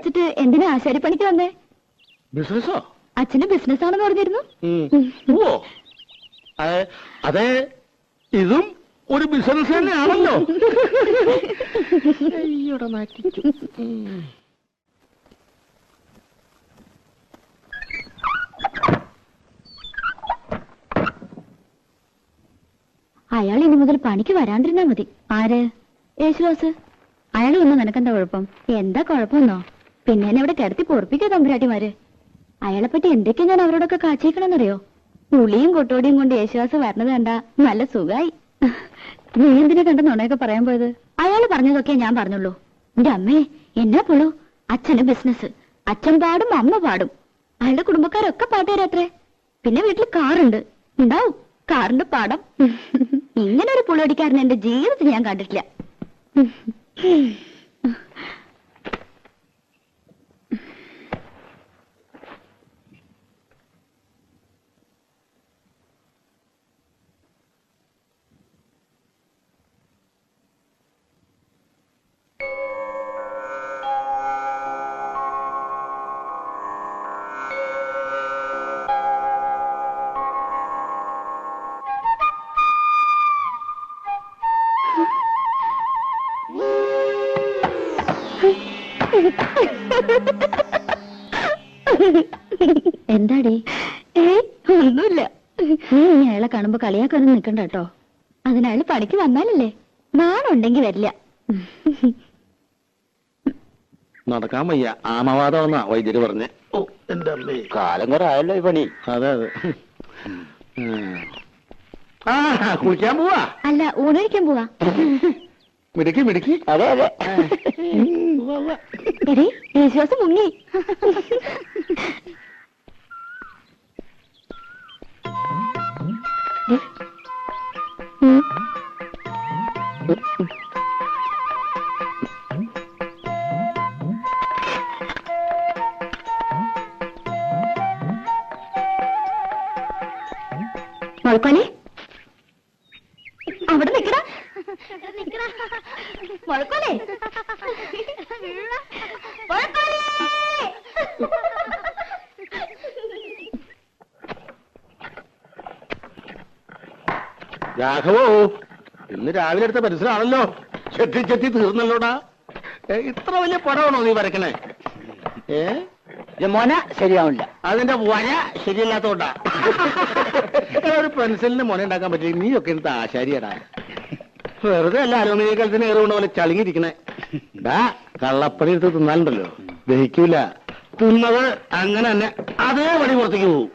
വെച്ചിട്ട് എന്തിനാ ആശാരിപ്പണിക്ക് വന്നേ? ബിസിനസ്സോ? അച്ഛന് ബിസിനസ് ആണെന്ന് പറഞ്ഞിരുന്നു. ഓ അതെ, ഇതും ഒരു ബിസിനസ് തന്നെയാണല്ലോ. അയാൾ ഇനി മുതൽ പണിക്ക് വരാണ്ടിരുന്നാ മതി. ആര്? യേശുദാസ്. അയാൾ വന്നു നിനക്കെന്താ കുഴപ്പം? എന്താ കുഴപ്പമെന്നോ? പിന്നെ എന്നെ ഇവിടെ കിടത്തി പൊറപ്പിക്കാ തമ്പുരാട്ടിമാര്. അയാളെ പറ്റി എന്തൊക്കെയാ ഞാൻ അവരോടൊക്കെ കാച്ചിക്കണമെന്നറിയോ? പുളിയും കൊട്ടോടിയും കൊണ്ട് യേശുദാസ് വരണത് കണ്ടാ നല്ല സുഖായി. നീ എന്തിനെ കണ്ട നുണയൊക്കെ പറയാൻ പോയത്? അയാൾ പറഞ്ഞതൊക്കെ ഞാൻ പറഞ്ഞുള്ളൂ. എന്റെ അമ്മേ, എന്നാ പുളു. അച്ഛന് ബിസിനസ്, അച്ഛൻ പാടും അമ്മ പാടും. അയാളുടെ കുടുംബക്കാരൊക്കെ പാട്ടുകാരത്രേ. പിന്നെ വീട്ടിൽ കാറുണ്ട്, ഉണ്ടാവും കാറിന്റെ പാടം. ഇങ്ങനെ ഒരു പുളിയടിക്കാരൻ എന്റെ ജീവിതത്തിൽ ഞാൻ കണ്ടിട്ടില്ല. എന്താടി? ഒന്നുമില്ല. നീ അയാളെ കാണുമ്പോ കളിയാക്കാനും നിക്കണ്ട കേട്ടോ. അതിനയാള് പണിക്ക് വന്നാലല്ലേ. നാണുണ്ടെങ്കി വരില്ല. നടക്കാൻ വയ്യ, ആമവാദമെന്നാ വൈദ്യര് പറഞ്ഞേ. ഓ എന്റെ അമ്മേ, കാലം കുറെ ആയല്ലോ ഈ പണി. അതെ അതെ. കുളിക്കാൻ പോവാ? അല്ല, ഊണഴിക്കാൻ പോവാ. മിടുക്കി മിടുക്കി. അതെ അതെ. എടി, വിശ്വാസം മുങ്ങി. മുഴക്കോലെ, അവിടെ നിക്കടാ. മുഴക്കോലെ, രാഘവോ, ഇന്ന് രാവിലെ എടുത്ത പരിസരമാണല്ലോ. ചെത്തി ചെത്തി തീർന്നല്ലോടാ. ഇത്ര വലിയ പടമാണോ നീ വരക്കണേ? മോന ശരിയാവില്ല. അതിന്റെ വര ശരിയല്ലാത്തോണ്ടാ. ഒരു പെൻസിലിന് മുന ഉണ്ടാക്കാൻ പറ്റില്ല. നീയൊക്കെ എടുത്ത ആശാരിയടാ. വെറുതെ അല്ല അലുമിനിയ കലത്തിന് ഏറുകൊണ്ട് പോലെ ചളിങ്ങിരിക്കണേ. കള്ളപ്പണി എടുത്ത് തിന്നാലുണ്ടല്ലോ, ദഹിക്കൂല. തിന്നത് അങ്ങനെ തന്നെ അതേ പണി പുറത്തേക്ക് പോവും.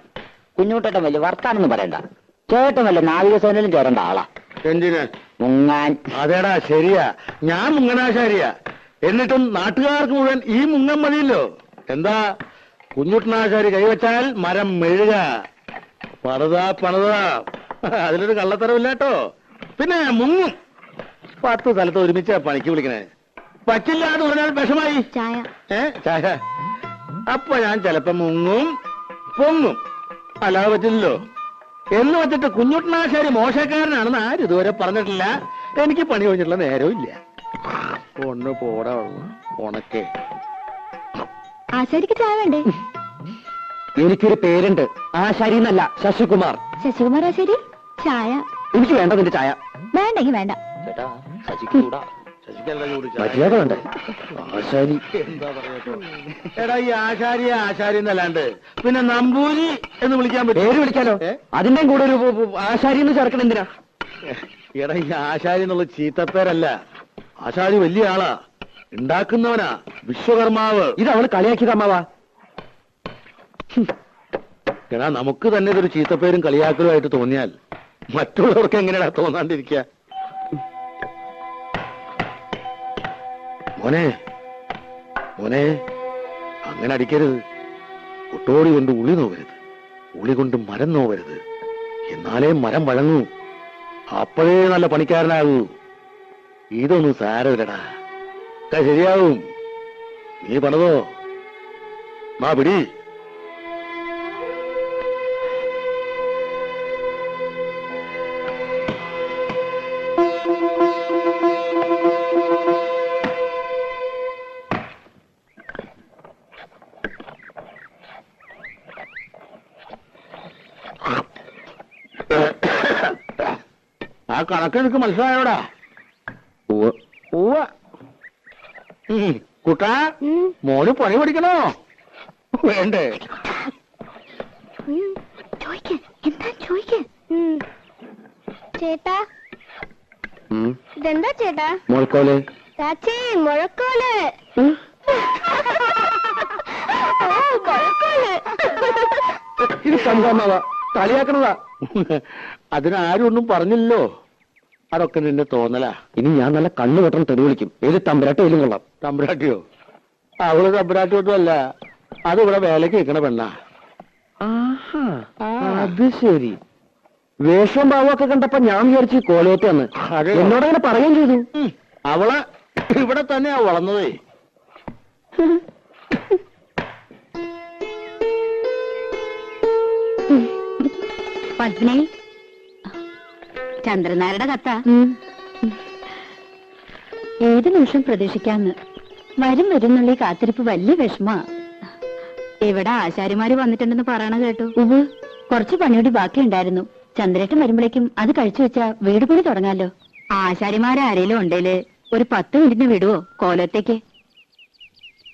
കുഞ്ഞുട്ടേട്ടൻ വലിയ വർത്താനൊന്നും പറയണ്ട. ചേട്ടൻ വല്ല നാവികസേനയിലും ചേരേണ്ട ആളാ. എന്തിന്? മുങ്ങാൻ. അതേടാ, ശരിയാ. ഞാൻ മുങ്ങനാശാരിയാ. എന്നിട്ടും നാട്ടുകാർക്ക് മുഴുവൻ ഈ മുങ്ങൻ മതിയല്ലോ. എന്താ, കുഞ്ഞുട്ടനാശാരി കൈവച്ചാൽ മരം മെഴുക. പണിതാ. അതിലൊരു കള്ളത്തരമില്ല കേട്ടോ. പിന്നെ മുങ്ങും. 10 സ്ഥലത്ത് ഒരുമിച്ച് പണിക്ക് വിളിക്കണേ. പറ്റില്ല എന്ന് പറഞ്ഞാൽ വിഷമായി. ചായ. ചായ. അപ്പൊ ഞാൻ ചിലപ്പോ മുങ്ങും പൊങ്ങും. അല്ലാതെ പറ്റില്ലല്ലോ. എന്ന് വെച്ചിട്ട് കുഞ്ഞുട്ടനാശാരി മോശക്കാരനാണെന്ന് ആരും ഇതുവരെ പറഞ്ഞിട്ടില്ല. എനിക്ക് പണി കഴിഞ്ഞിട്ടുള്ള നേരവും ഇല്ല. ഒന്ന് പോടാ ഉണക്കേ. ആശാരിക്ക് ചായ വേണ്ടേ? എനിക്കൊരു പേരുണ്ട്, ആശാരി എന്നല്ല, ശശികുമാർ. ശശികുമാർ ആശാരി, ചായ. എനിക്ക് വേണ്ട നിന്റെ ചായ. വേണ്ടെങ്കി വേണ്ട. ചേട്ടാ, ശശിക്കൂടാ. മര്യാദ വേണ്ടേ? ആശാരി എന്താ പറയാ? എടാ, ഈ ആശാരി എന്നല്ലാണ്ട് പിന്നെ നമ്പൂരി എന്ന് വിളിക്കാൻ പറ്റും? പേര് വിളിക്കാലോ. അതിന്റെയും കൂടെ ഒരു ആശാരി എന്ന് ചേർക്കണം എന്തിനാ? എടാ, ഈ ആശാരി എന്നുള്ള ചീത്തപ്പേരല്ല. ആശാരി വലിയ ആളാ, ഉണ്ടാക്കുന്നവനാ, വിശ്വകർമാവ്. ഇത് അവള് കളിയാക്കിയത് അമ്മാവാ. എടാ, നമുക്ക് തന്നെ ഇതൊരു ചീത്തപ്പേരും കളിയാക്കലുമായിട്ട് തോന്നിയാൽ മറ്റുള്ളവർക്ക് എങ്ങനെയാ തോന്നാണ്ടിരിക്കുക? മോനെ, അങ്ങനെ അടിക്കരുത്. ഒട്ടോടി കൊണ്ട് ഉളി നോവരുത്, ഉളി കൊണ്ട് മരം നോവരുത്. എന്നാലേ മരം വഴങ്ങൂ. അപ്പോഴേ നല്ല പണിക്കാരനാകൂ. ഇതൊന്നും സാരമില്ലടാ, ശരിയാവും. നീ പണിതോ, മാ പിടി. കണക്ക് എനിക്ക് മനസ്സിലായോടാ? കുട്ടാ, മോന് പണി പഠിക്കണോ വേണ്ടേ? ചേട്ടാ, ഇതെന്താ ചേട്ടാ? മുഴക്കോല്. ചാച്ചി, മുഴക്കോല്. ഇത് സംഭവമാവാ, കളിയാക്കണതാ. അതിനാരും ഒന്നും പറഞ്ഞില്ലല്ലോ. അതൊക്കെ നിന്റെ തോന്നലാ. ഇനി ഞാൻ നല്ല കണ്ണു വെട്ടണം തെറി വിളിക്കും. ഏത് തമ്പരാട്ടോ എല്ലാം കൊള്ളാം. തമ്പുരാട്ടിയോ? അവള് തമ്പുരാട്ടിയൊന്നും അല്ല, അതിവിടെ വേലക്ക് വെക്കണ പെണ്ണാ. അത് ശരി. വേഷം ഭാവമൊക്കെ കണ്ടപ്പോ ഞാൻ വിചാരിച്ചു കോലയറ്റാന്ന്. എന്നോടങ്ങനെ പറയുകയും ചെയ്തു. അവള് ഇവിടെ തന്നെയാ വളർന്നതേ. പത്മിനി, ചന്ദ്രനാരുടെ കത്ത. ഏത് നിമിഷം പ്രതീക്ഷിക്കാന്ന്. വരും വരുന്നുള്ള കാത്തിരിപ്പ് വലിയ വിഷമാ. ഇവിടെ ആശാരിമാര് വന്നിട്ടുണ്ടെന്ന് പറയണ കേട്ടു. കുറച്ച് പണിയോടി ബാക്കിയുണ്ടായിരുന്നു. ചന്ദ്രേട്ടൻ വരുമ്പോഴേക്കും അത് കഴിച്ചു വെച്ചാ വീട് പണി തുടങ്ങാലോ. ആശാരിമാരാരേലും ഉണ്ടേല് ഒരു 10 മിനിറ്റിന് വിടുവോ കോലത്തേക്ക്?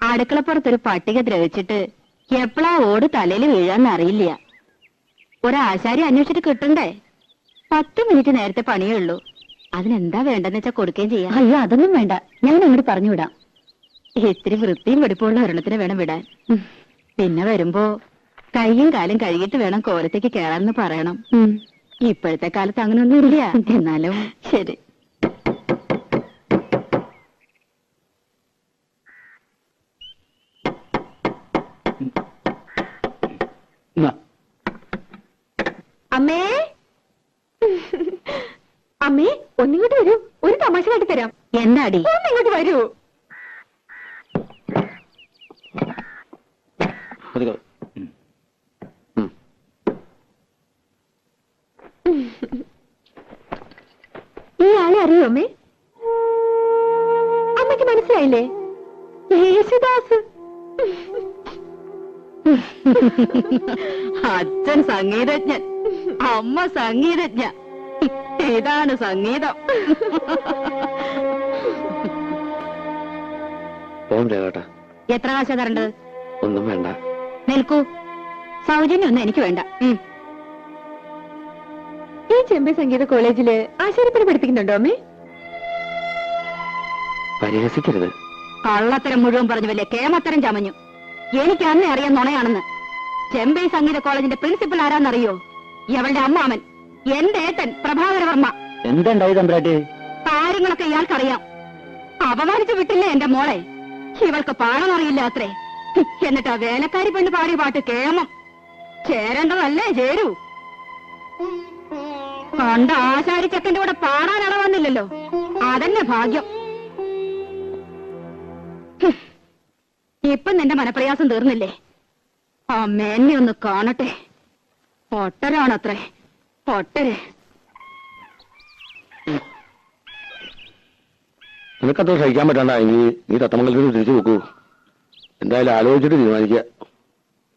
അടുക്കളപ്പുറത്തൊരു പട്ടിക ദ്രവിച്ചിട്ട് എപ്പോഴാ ഓട് തലയിൽ വീഴാന്ന് അറിയില്ല. ഒരാശാരി അന്വേഷിച്ചിട്ട് കിട്ടണ്ടേ? 10 മിനിറ്റ് നേരത്തെ പണിയേ ഉള്ളൂ. അതിനെന്താ വേണ്ടെന്ന് വെച്ചാ കൊടുക്കുകയും ചെയ്യാം. അയ്യോ, അതൊന്നും വേണ്ട, ഞാൻ അങ്ങോട്ട് പറഞ്ഞുവിടാം. ഇത്തിരി വൃത്തിയും വെടിപ്പുള്ള ഒരെണ്ണത്തിന് വേണം വിടാൻ. പിന്നെ വരുമ്പോ കൈയും കാലും കഴുകിയിട്ട് വേണം കോലത്തേക്ക് കേറാന്ന് പറയണം. ഇപ്പോഴത്തെ കാലത്ത് അങ്ങനൊന്നും ഇല്ല. എന്നാലും ശരി. അമ്മേ, അമ്മേ, ഒന്നിങ്ങോട്ട് വരൂ. ഒരു തമാശ കാട്ടിത്തരാം. എന്താടി? ഒന്നിങ്ങോട്ട് വരൂ. ഈ ആളെ അറിയോ അമ്മേ? അമ്മയ്ക്ക് മനസ്സിലായില്ലേ? യേശുദാസ്. അച്ഛൻ സംഗീതജ്ഞൻ, അമ്മ സംഗീതജ്ഞ. ഇതാണ് സംഗീതം. എത്ര കാശാ തരേണ്ടത്? ഒന്നും വേണ്ട. നിൽക്കൂ. സൗജന്യൊന്നും എനിക്ക് വേണ്ട. ഈ ചെമ്പൈ സംഗീത കോളേജില് ആശാരിപ്പണി പഠിപ്പിക്കുന്നുണ്ടോ അമ്മേ? പരിഹസിക്കരുത്. കള്ളത്തരം മുഴുവൻ പറഞ്ഞു വല്ലേ കേമത്തരം ചമഞ്ഞു. എനിക്ക് അന്നേ അറിയാൻ നുണയാണെന്ന്. ചെമ്പൈ സംഗീത കോളേജിന്റെ പ്രിൻസിപ്പൽ ആരാന്നറിയോ? ഇവളുടെ അമ്മാമൻ, എന്റെ ഏട്ടൻ പ്രഭാകരവർമ്മ. എന്തുണ്ടായി തമ്പുരാട്ടി? കാര്യങ്ങളൊക്കെ ഇയാൾക്കറിയാം. അപമാനിച്ചു വിട്ടില്ലേ എന്റെ മോളെ? ഇവൾക്ക് പാടാനറിയില്ല അത്രേ. എന്നിട്ട് ആ വേലക്കാരി പെണ്ണ് പാടിയ പാട്ട് കേമം. ചേരേണ്ടതല്ലേ ചേരൂ. കണ്ട ആശാരി ചെക്കന്റെ കൂടെ പാടാൻ അളവന്നില്ലല്ലോ. അതന്നെ ഭാഗ്യം. ഇപ്പൊ നിന്റെ മനപ്രയാസം തീർന്നില്ലേ? അമ്മേന്നെ ഒന്ന് കാണട്ടെ. പൊട്ടരാണത്രേ, പൊട്ടര്. നിനക്കത്ര സഹിക്കാൻ പറ്റണ്ടെങ്കിൽ നീ തത്തമംഗലത്തിന് തിരിച്ചു നോക്കൂ. എന്തായാലും ആലോചിച്ചിട്ട് തീരുമാനിക്കുക.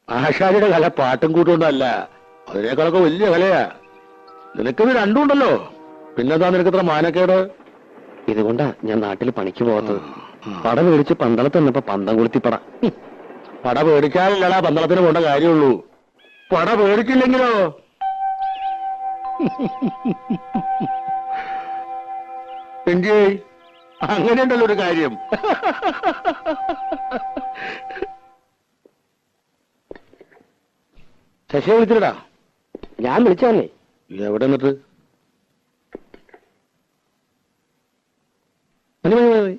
ആശാരിയുടെ കല പാട്ടും കൂട്ടുകൊണ്ടല്ല, അതിനേക്കാളൊക്കെ വലിയ കലയാ. നിനക്കിത് രണ്ടും ഉണ്ടല്ലോ, പിന്നെന്താ നിനക്കത്ര മാനക്കേട്? ഇതുകൊണ്ടാ ഞാൻ നാട്ടിൽ പണിക്ക് പോകാത്തത്. പട മേടിച്ച് പന്തളത്ത് നിന്നപ്പോ പന്തം കൊളുത്തിപ്പട. പട പേടിച്ചാലല്ലടാ പന്തളത്തിന് പോണ്ട കാര്യമുള്ളൂ. പട പേടിച്ചില്ലെങ്കിലോ? എന്റെ അങ്ങനെയുണ്ടല്ലോ ഒരു കാര്യം. ശശിയെ വിളിച്ചിട്ടാ? ഞാൻ വിളിച്ചതല്ലേ. എവിടെ നിന്നിട്ട്?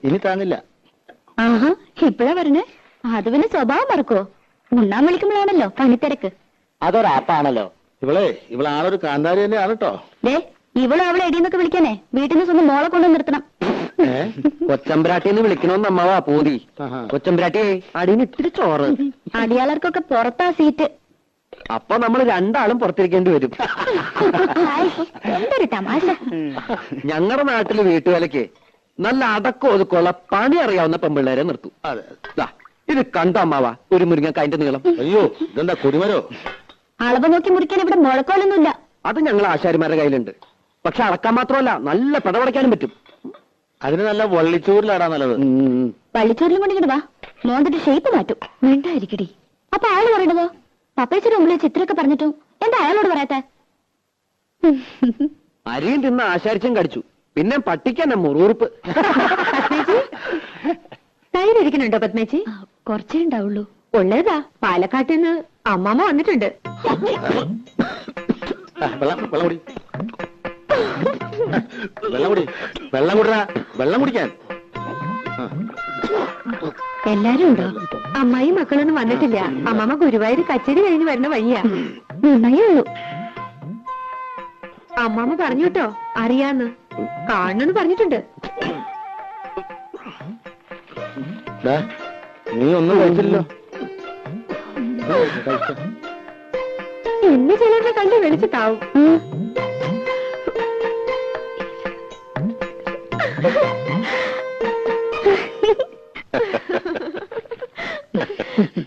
ഇനി താങ്ങില്ല. ആഹാ, ഇപ്പഴാ പറഞ്ഞേ. അത് പിന്നെ സ്വഭാവം മറക്കോ? ഉണ്ണാൻ വിളിക്കുമ്പോഴാണല്ലോ പണിത്തിരക്ക്. അതൊരാപ്പാണല്ലോ. ഇവളാണൊരു കാന്താരി തന്നെയാണ് കേട്ടോ. ദേ, ഇവളും അവളെ എടിയെന്നൊക്കെ വിളിക്കാനേ വീട്ടിൽ നിന്ന് സ്വന്തം മോളെ കൊണ്ടു നിർത്തണം. കൊച്ചമ്പ്രാട്ടിന്ന് വിളിക്കണോന്ന് അമ്മാവാ പൂതി. കൊച്ചമ്പ്രാട്ടിയെ അടിയിൽ ഇത്തിരി ചോറ്. അടിയാളർക്കൊക്കെ പുറത്താ സീറ്റ്. അപ്പൊ നമ്മൾ രണ്ടാളും പുറത്തിരിക്കേണ്ടി വരും. എന്തൊരു തമാശ. ഞങ്ങളുടെ നാട്ടില് വീട്ടുവേലയ്ക്ക് നല്ല അടക്കം ഒതുക്കമുള്ള പണി അറിയാവുന്ന പെമ്പിള്ളേരെ നിർത്തും. ഇത് കണ്ട അമ്മാവാ ഒരു മുരിങ്ങക്കായന്റെ നീളം. അയ്യോ, ഇതെന്താ കുരുമരോ? അളവ് നോക്കി മുറിക്കാൻ ഇവിടെ മുഴക്കോലൊന്നുമില്ല. അത് ഞങ്ങൾ ആശാരിമാരുടെ കയ്യിലുണ്ട്. പക്ഷെ അളക്കാൻ മാത്രമല്ല നല്ല പിടപടയ്ക്കാനും പറ്റും. അതിന് നല്ല വള്ളിച്ചോറിലാടാ നല്ലത്. വള്ളിച്ചോറിലും കൊണ്ടിങ്ങോട്ട് വാ, മോന്തിട്ട് ഷേപ്പ് മാറ്റും. മിണ്ടായിരിക്കടി. അപ്പൊ അയാൾ പറയണതോ? പപ്പേച്ചിയുടെ മുമ്പിൽ ചിത്രമൊക്കെ പറഞ്ഞിട്ടും എന്താ അയാളോട് പറയാത്ത? അരിയും തിന്ന് ആശാരിച്ചും കടിച്ചു, പിന്നെ പട്ടിക്കന്നെ മുറുറുപ്പ്. തൈരിക്കുന്നുണ്ടോ പത്മേച്ചി? കുറച്ചേ ഉണ്ടാവുള്ളൂ. ഉള്ളതാ, പാലക്കാട്ടിൽ നിന്ന് അമ്മാമ്മ വന്നിട്ടുണ്ട്. വെള്ളം കുടിക്കാൻ എല്ലാരും ഉണ്ടോ? അമ്മായി മക്കളൊന്നും വന്നിട്ടില്ല. അമ്മാമ്മ ഗുരുവായൂർ കച്ചേരി കഴിഞ്ഞ് വരുന്ന വഴിയാ. നന്നായേ ഉള്ളൂ. അമ്മാമ്മ പറഞ്ഞു കേട്ടോ, അറിയാന്ന് കാണണെന്ന് പറഞ്ഞിട്ടുണ്ട്. നീ ഒന്നും കഴിച്ചില്ലല്ലോ. ഇന്ന് ചിലരുടെ കണ്ട് വിളിച്ചിട്ടാവും.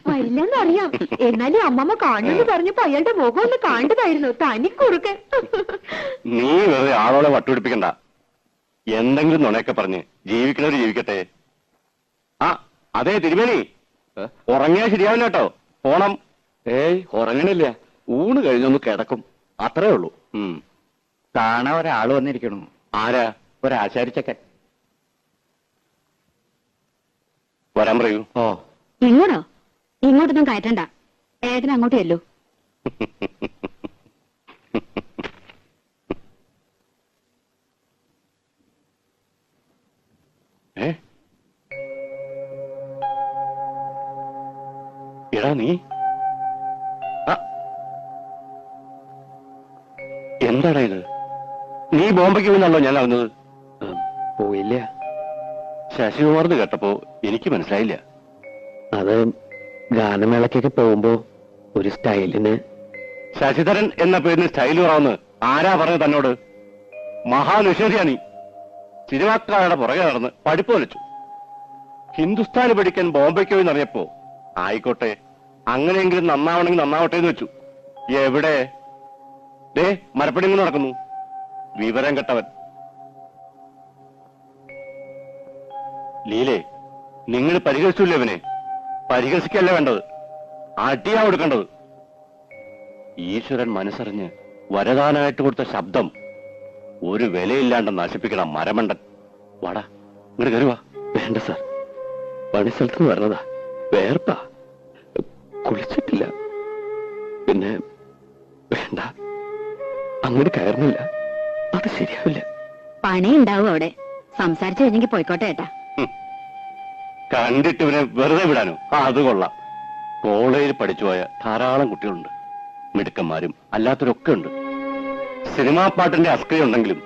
വരില്ലെന്നറിയാം, എന്നാലും അമ്മമ്മ കാണുമെന്ന് പറഞ്ഞപ്പോ അയാളുടെ മുഖം ഒന്ന് കാണേണ്ടതായിരുന്നു. തനിക്കുറുക്കൻ. നീ വെറുതെ ആളോടെ വട്ടുപിടിപ്പിക്കണ്ട. എന്തെങ്കിലും നുണയൊക്കെ പറഞ്ഞ് ജീവിക്കണവര് ജീവിക്കട്ടെ. ആ അതെ തിരുമേനി, ഉറങ്ങിയാൽ ശരിയാവില്ല കേട്ടോ. പോണം. ഏയ് ഉറങ്ങണില്ല, ഊണ് കഴിഞ്ഞൊന്ന് കിടക്കും, അത്രേ ഉള്ളൂ. കാണാൻ ഒരാള് വന്നിരിക്കണു. ആരാ? ഒരാശാരിച്ചക്കൻ. വരാൻ പറയൂ. ഓ, ഇങ്ങോട്ടോ? ഇങ്ങോട്ടൊന്നും കയറ്റണ്ട, ഏട്ടന് അങ്ങോട്ടേ അല്ലോ. എടാ നീ എന്താടാ ഇത്? നീ ബോംബെക്ക് പോയിന്നാണല്ലോ ഞാൻ അറിഞ്ഞത്. പോയില്ല. ശശികുമാർന്ന് കേട്ടപ്പോ എനിക്ക് മനസ്സിലായില്ല. അത് ഗാനമേളക്കൊക്കെ പോകുമ്പോ ഒരു സ്റ്റൈലിന്. ശശിധരൻ എന്ന പേരിന് സ്റ്റൈൽ കുറവെന്ന് ആരാ പറഞ്ഞത് തന്നോട്? മഹാനുഷേരിയാ നീ. സിനിമാക്കാരുടെ പുറകെ നടന്ന് പഠിപ്പ് വലിച്ചു. ഹിന്ദുസ്ഥാന് പഠിക്കാൻ ബോംബെക്ക് പോയി എന്നറിയപ്പോ ആയിക്കോട്ടെ, അങ്ങനെയെങ്കിലും നന്നാവണമെങ്കിൽ നന്നാവട്ടെ എന്ന് വെച്ചു. എവിടെ? ദേ മരപ്പണി നടക്കുന്നു. വിവരം കെട്ടവൻ. ലീലേ, നിങ്ങൾ പരിഹസിച്ചില്ലേ അവനെ? പരിഹസിക്കല്ല വേണ്ടത്, അടിയാ കൊടുക്കേണ്ടത്. ഈശ്വരൻ മനസ്സറിഞ്ഞ് വരദാനായിട്ട് കൊടുത്ത ശബ്ദം ഒരു വിലയില്ലാണ്ട് നശിപ്പിക്കണം മരമണ്ടൻ. വാടാ, ഇങ്ങോട്ട് കയറുവാ. വേണ്ട സാർ, പണിസ്ഥലത്ത് നിന്ന് വരണതാ, വേർപ്പാ, കുളിച്ചിട്ടില്ല. പിന്നെ വേണ്ട, അങ്ങനെ കയറുന്നില്ല, അത് ശരിയാവില്ല. പണി ഉണ്ടാവും അവിടെ. സംസാരിച്ചു കഴിഞ്ഞെങ്കിൽ പോയിക്കോട്ടെ ഏട്ടാ. കണ്ടിട്ട് ഇവനെ വെറുതെ വിടാനോ? അത് കൊള്ളാം. കോളേജിൽ പഠിച്ചുപോയ ധാരാളം കുട്ടികളുണ്ട്, മിടുക്കന്മാരും അല്ലാത്തവരൊക്കെ ഉണ്ട്. സിനിമാ പാട്ടിന്റെ അസ്ക്രിയ ഉണ്ടെങ്കിലും